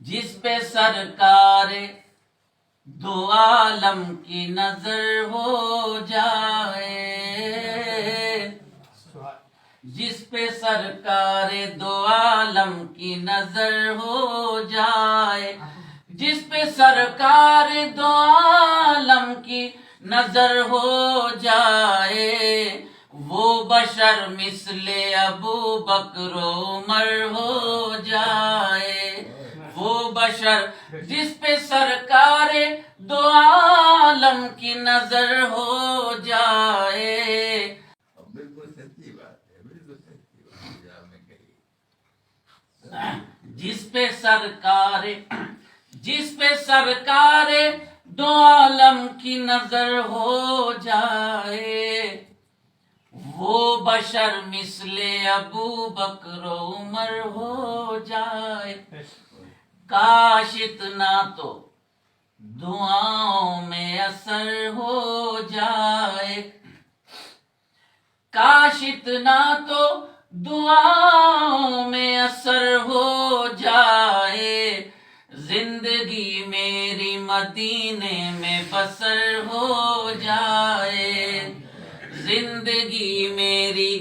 جس پہ سرکار دو عالم کی نظر ہو جائے، جس پہ سرکار دو عالم کی نظر ہو جائے، جس پہ سرکار دو عالم کی نظر ہو جائے، وہ بشر مثل ابو بکر و عمر ہو جائے، وہ بشر جس پہ سرکار دو عالم کی نظر ہو جائے۔ بالکل سچی بات ہے، بالکل سچی بات ہے آپ نے کہی۔ جس پہ سرکار دو عالم کی نظر ہو جائے، وہ بشر مثل ابو بکر و عمر ہو جائے۔ کاش اتنا تو دعاؤں میں اثر ہو جائے، کاش اتنا تو دعاؤں میں اثر ہو جائے، زندگی میری مدینے میں بسر ہو جائے، زندگی میری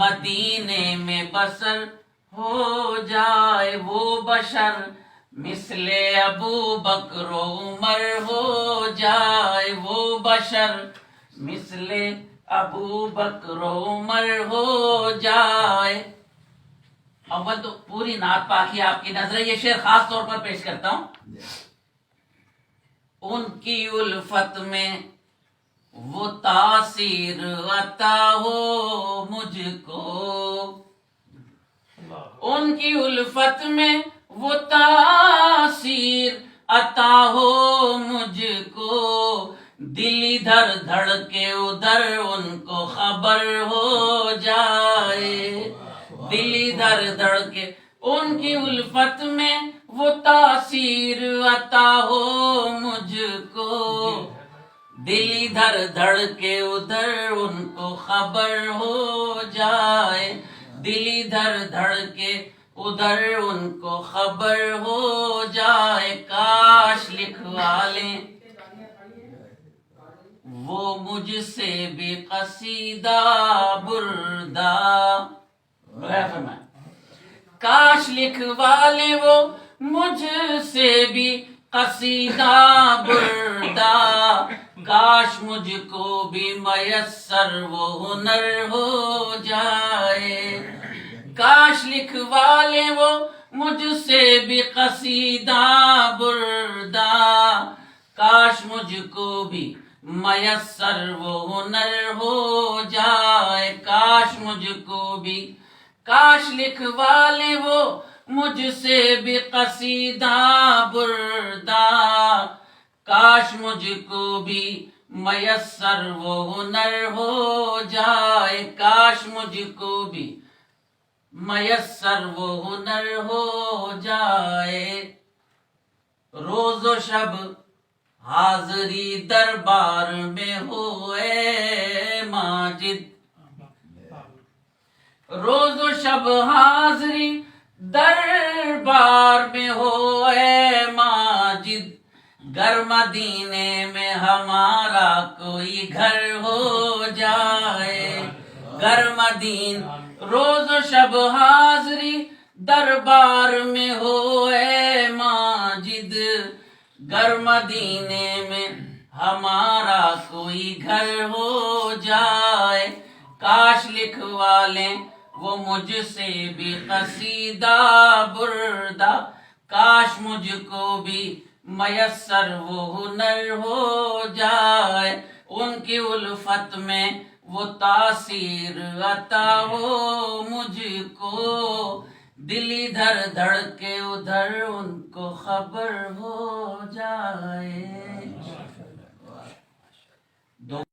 مدینے میں بسر ہو جائے، وہ بشر مثل ابو بکر و عمر ہو جائے، وہ بشر مثل ابو بکر و عمر ہو جائے۔ اول تو پوری نعت پاکی آپ کی نظر، یہ شعر خاص طور پر پیش کرتا ہوں۔ ان کی الفت میں وہ تاثیر عطا ہو مجھ کو، ان کی الفت میں وہ تاثیر عطا ہو مجھ کو، دل ادھر دھڑکے ادھر ان کو خبر ہو جائے، دل ادھر دھڑکے ان کی الفت میں وہ تاثیر عطا ہو مجھ کو، دل ادھر دھڑکے ادھر ان کو خبر ہو جائے، دل ادھر دھڑکے ادھر ان کو خبر ہو جائے، کاش لکھوا لیں وہ مجھ سے بھی قصیدہ بردہ، کاش لکھوا لیں وہ مجھ سے بھی قصیدہ بردہ، کاش مجھ کو بھی میسر وہ ہنر ہو جائے، کاش لکھوا لیں وہ مجھ سے بھی قصیدہ بردہ، کاش مجھ کو بھی میسر وہ ہنر ہو جائے، کاش مجھ کو بھی، کاش لکھوا لیں وہ مجھ سے بھی قصیدہ بردہ، کاش مجھ کو بھی میسر وہ ہنر ہو جائے، کاش مجھ کو بھی میسر وہ ہنر ہو جائے، روز و شب حاضری دربار میں ہو اے ماجد، روز و شب حاضری دربار میں ہو اے ماجد، گر مدینے میں ہمارا کوئی گھر ہو جائے، گر مدینے روز و شب حاضری دربار میں ہو اے ماجد، گر مدینے میں ہمارا کوئی گھر ہو جائے، کاش لکھوا لیں وہ مجھ سے بھی قصیدہ بردہ، کاش مجھ کو بھی میسر وہ ہنر ہو جائے، ان کی الفت میں وہ تاثیر عطا ہو مجھ کو، دل ادھر دھڑکے ادھر ان کو خبر ہو جائے۔